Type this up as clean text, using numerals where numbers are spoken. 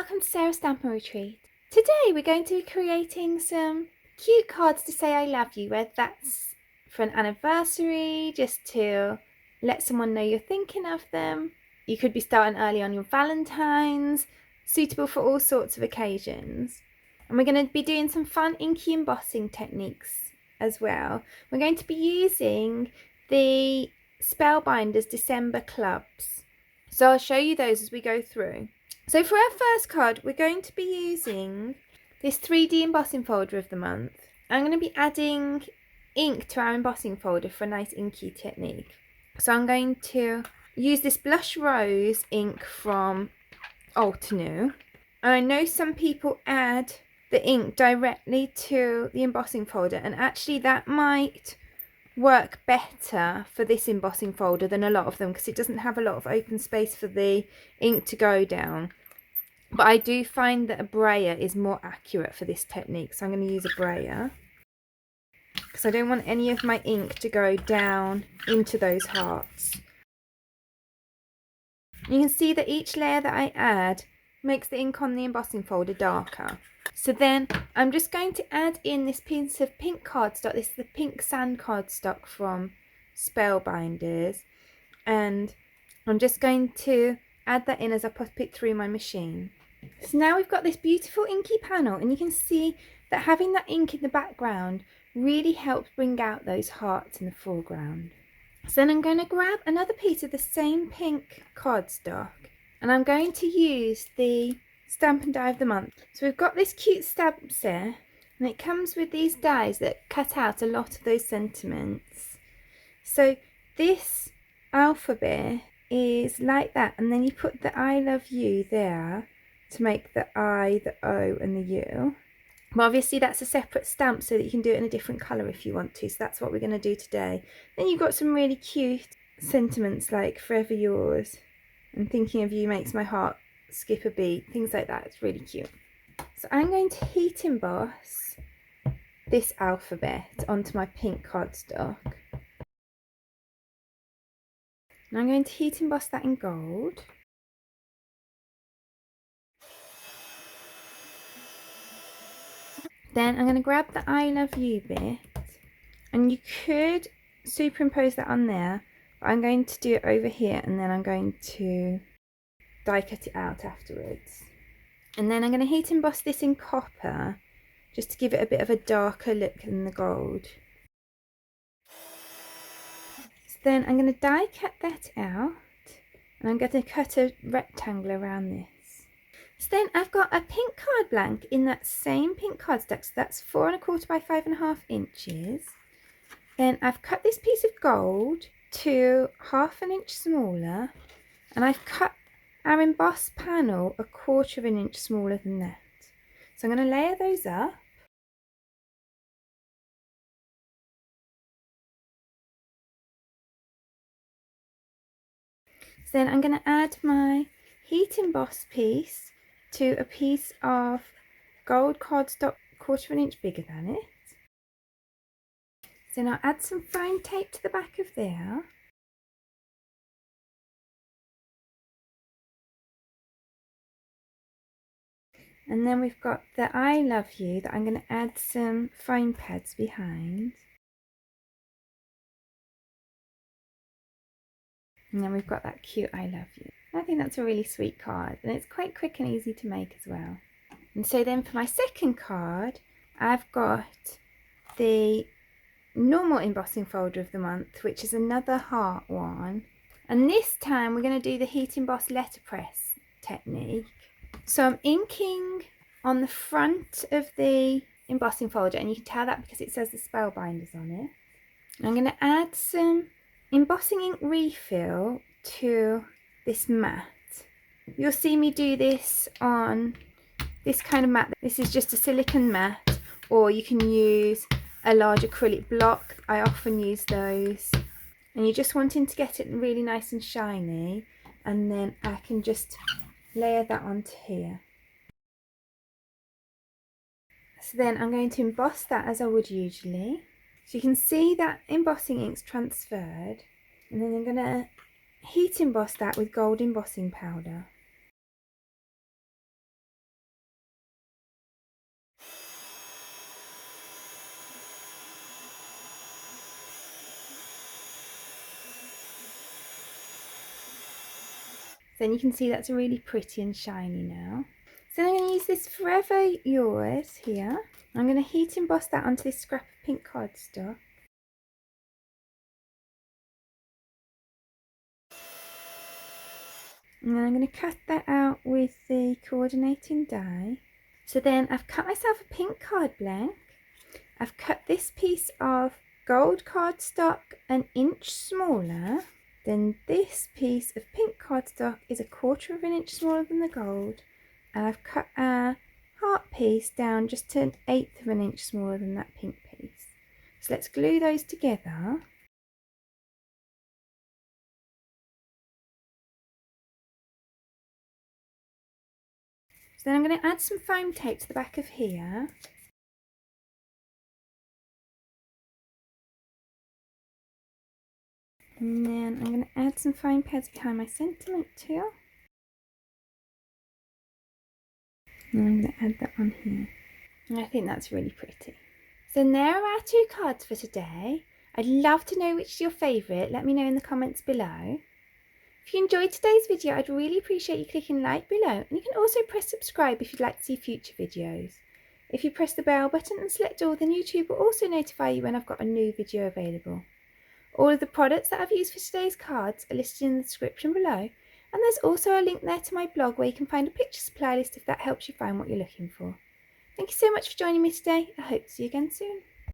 welcome to Sarah's Stamping Retreat. Today we're going to be creating some cute cards to say I love you, whether that's for an anniversary, just to let someone know you're thinking of them. You could be starting early on your Valentines, suitable for all sorts of occasions. And we're going to be doing some fun inky embossing techniques as well. We're going to be using the Spellbinders December clubs. So I'll show you those as we go through. So for our first card, we're going to be using this 3D embossing folder of the month. I'm going to be adding ink to our embossing folder for a nice inky technique. So I'm going to use this Blush Rose ink from Altenew. And I know some people add the ink directly to the embossing folder, and actually that might work better for this embossing folder than a lot of them because it doesn't have a lot of open space for the ink to go down. But I do find that a brayer is more accurate for this technique, so I'm going to use a brayer because I don't want any of my ink to go down into those hearts. You can see that each layer that I add makes the ink on the embossing folder darker. So then I'm just going to add in this piece of pink cardstock. This is the pink sand cardstock from Spellbinders, and I'm just going to add that in as I pop it through my machine. So now we've got this beautiful inky panel, and you can see that having that ink in the background really helps bring out those hearts in the foreground. So then I'm going to grab another piece of the same pink cardstock, and I'm going to use the Stamp and Die of the Month. So we've got this cute stamp set, and it comes with these dies that cut out a lot of those sentiments. So this alphabet is like that, and then you put the I love you there to make the I, the O and the U. But obviously that's a separate stamp so that you can do it in a different colour if you want to. So that's what we're going to do today. Then you've got some really cute sentiments like Forever Yours and Thinking of You Makes My Heart Skip a Beat, things like that. It's really cute. So I'm going to heat emboss this alphabet onto my pink cardstock. And I'm going to heat emboss that in gold. Then I'm going to grab the I love you bit, and you could superimpose that on there, but I'm going to do it over here, and then I'm going to die cut it out afterwards. And then I'm going to heat emboss this in copper just to give it a bit of a darker look than the gold. So then I'm going to die cut that out, and I'm going to cut a rectangle around this. So then I've got a pink card blank in that same pink cardstock, so that's 4 1/4 by 5.5 inches. Then I've cut this piece of gold to 1/2 inch smaller, and I've cut our emboss panel 1/4 inch smaller than that. So I'm going to layer those up. So then I'm going to add my heat emboss piece to a piece of gold cardstock 1/4 inch bigger than it. So now add some foam tape to the back of there. And then we've got the I love you that I'm going to add some foam pads behind. And then we've got that cute I love you. I think that's a really sweet card, and it's quite quick and easy to make as well. And so then for my second card, I've got the normal embossing folder of the month, which is another heart one. And this time we're going to do the heat emboss letterpress technique. So I'm inking on the front of the embossing folder, and you can tell that because it says the Spellbinders on it. And I'm going to add some embossing ink refill to this mat. You'll see me do this on this kind of mat. This is just a silicone mat, or you can use a large acrylic block. I often use those. And you're just wanting to get it really nice and shiny, and then I can just layer that onto here. So then I'm going to emboss that as I would usually. So you can see that embossing ink's transferred, and then I'm going to heat emboss that with gold embossing powder. Then you can see that's really pretty and shiny now. So I'm going to use this Forever Yours here. I'm going to heat emboss that onto this scrap of pink cardstock. And then I'm going to cut that out with the coordinating die. So then I've cut myself a pink card blank. I've cut this piece of gold cardstock an inch smaller. Then this piece of pink cardstock is 1/4 of an inch smaller than the gold. And I've cut a heart piece down just to 1/8 of an inch smaller than that pink piece. So let's glue those together. So then I'm going to add some foam tape to the back of here. And then I'm going to add some foam pads behind my sentiment tool. And I'm going to add that on here. And I think that's really pretty. So there are our 2 cards for today. I'd love to know which is your favourite. Let me know in the comments below. If you enjoyed today's video, I'd really appreciate you clicking like below, and you can also press subscribe if you'd like to see future videos. If you press the bell button and select all, then YouTube will also notify you when I've got a new video available. All of the products that I've used for today's cards are listed in the description below, and there's also a link there to my blog where you can find a picture supply list if that helps you find what you're looking for. Thank you so much for joining me today. I hope to see you again soon.